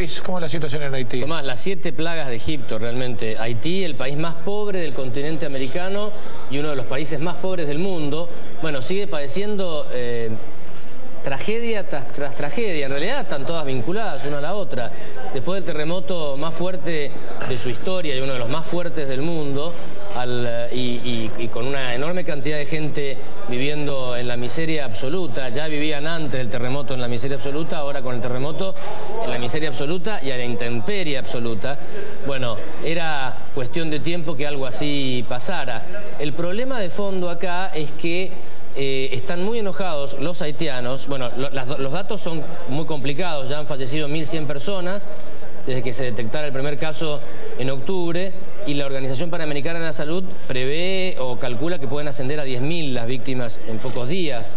Luis, ¿cómo es la situación en Haití? Tomás, las 7 plagas de Egipto realmente. Haití, el país más pobre del continente americano y uno de los países más pobres del mundo, bueno, sigue padeciendo tragedia tras tragedia. En realidad están todas vinculadas una a la otra. Después del terremoto más fuerte de su historia y uno de los más fuertes del mundo, y con una enorme cantidad de gente viviendo en la miseria absoluta. Ya vivían antes del terremoto en la miseria absoluta, ahora con el terremoto en la miseria absoluta y a la intemperie absoluta. Bueno, era cuestión de tiempo que algo así pasara. El problema de fondo acá es que están muy enojados los haitianos. Bueno, los datos son muy complicados, ya han fallecido 1.100 personas desde que se detectara el primer caso en octubre, y la Organización Panamericana de la Salud prevé o calcula que pueden ascender a 10.000 las víctimas en pocos días.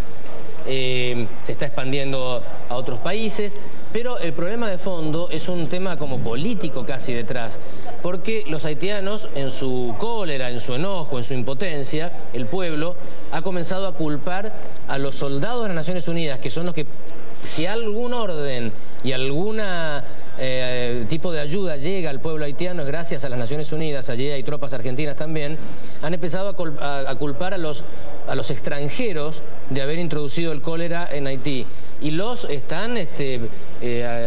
Se está expandiendo a otros países, pero el problema de fondo es un tema como político casi detrás, porque los haitianos, en su cólera, en su enojo, en su impotencia, el pueblo ha comenzado a culpar a los soldados de las Naciones Unidas, que son los que, si algún orden y alguna tipo de ayuda llega al pueblo haitiano, es gracias a las Naciones Unidas. Allí hay tropas argentinas también. Han empezado a culpar a los extranjeros de haber introducido el cólera en Haití, y los están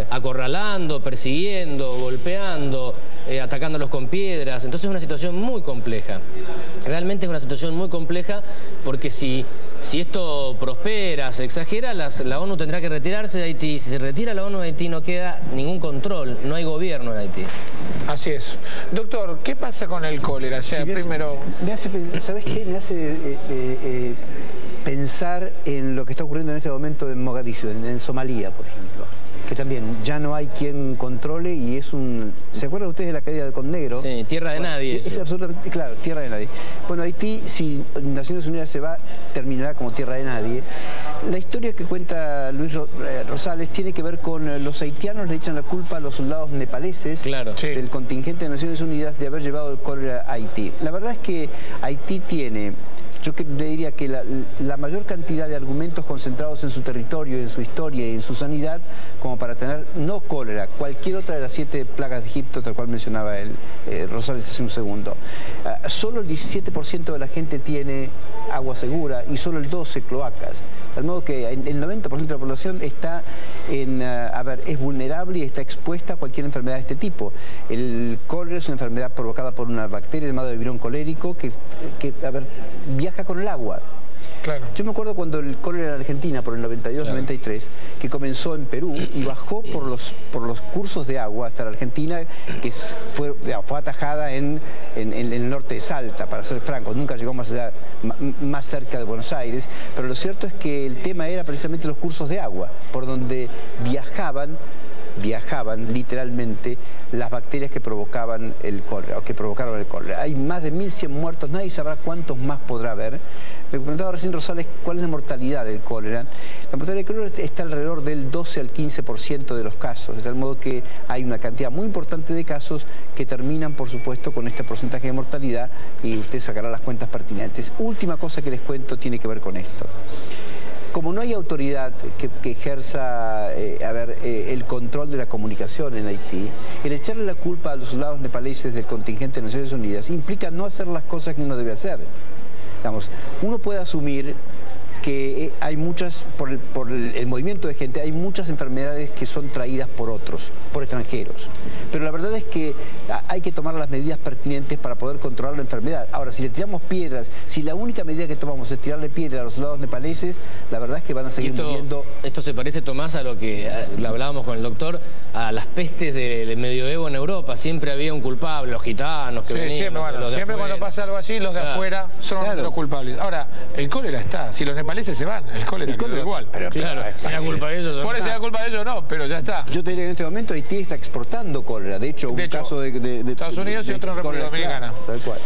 acorralando, persiguiendo, golpeando, atacándolos con piedras. Entonces es una situación muy compleja. Realmente es una situación muy compleja, porque si esto prospera, se exagera, la ONU tendrá que retirarse de Haití. Si se retira la ONU de Haití, no queda ningún control, no hay gobierno en Haití. Así es. Doctor, ¿qué pasa con el cólera? O sea, primero... ¿Sabes qué? Me hace pensar en lo que está ocurriendo en este momento en Mogadiscio, en Somalia, por ejemplo, que también ya no hay quien controle, y es un... ¿Se acuerdan ustedes de la caída del Con Negro? Sí, tierra de nadie. Es absolutamente claro, tierra de nadie. Bueno, Haití, si Naciones Unidas se va, terminará como tierra de nadie. La historia que cuenta Luis Rosales tiene que ver con los haitianos le echan la culpa a los soldados nepaleses, claro, sí, del contingente de Naciones Unidas, de haber llevado el cólera a Haití. La verdad es que Haití tiene... Yo le diría que la mayor cantidad de argumentos concentrados en su territorio, en su historia y en su sanidad, como para tener, no cólera, cualquier otra de las 7 plagas de Egipto, tal cual mencionaba Rosales hace un segundo. Solo el 17% de la gente tiene agua segura y solo el 12% cloacas. Al modo que el 90% de la población está es vulnerable y está expuesta a cualquier enfermedad de este tipo. El cólera es una enfermedad provocada por una bacteria llamada virón colérico que viaja con el agua. Claro. Yo me acuerdo cuando el cólera en Argentina, por el 92-93, que comenzó en Perú y bajó por los cursos de agua hasta la Argentina, que fue atajada en el norte de Salta, para ser franco. Nunca llegó más cerca de Buenos Aires, pero lo cierto es que el tema era precisamente los cursos de agua, por donde viajaban literalmente las bacterias que provocaban el cólera, o que provocaron el cólera. Hay más de 1.100 muertos, nadie sabrá cuántos más podrá haber. Me comentaba recién Rosales cuál es la mortalidad del cólera. La mortalidad del cólera está alrededor del 12 al 15% de los casos, de tal modo que hay una cantidad muy importante de casos que terminan, por supuesto, con este porcentaje de mortalidad, y usted sacará las cuentas pertinentes. Última cosa que les cuento tiene que ver con esto. Como no hay autoridad que ejerza el control de la comunicación en Haití, el echarle la culpa a los soldados nepaleses del contingente de Naciones Unidas implica no hacer las cosas que uno debe hacer. Digamos, uno puede asumir que hay muchas, por el movimiento de gente, hay muchas enfermedades que son traídas por otros, por extranjeros. Pero la verdad es que hay que tomar las medidas pertinentes para poder controlar la enfermedad. Ahora, si le tiramos piedras, si la única medida que tomamos es tirarle piedra a los soldados nepaleses, la verdad es que van a seguir muriendo. Esto se parece, Tomás, a lo que hablábamos con el doctor, a las pestes del medioevo en Europa. Siempre había un culpable, los gitanos que venían. Siempre cuando pasa algo así, los de afuera son los culpables. Ahora, el cólera está. Si los nepaleses se van, el cólera quedó igual. Pero claro, si la culpa de ellos, por eso la culpa de ellos no, pero ya está. Yo te diría que en este momento Haití está exportando cólera. De hecho, un caso de Estados Unidos y otro en República Dominicana. Tal cual.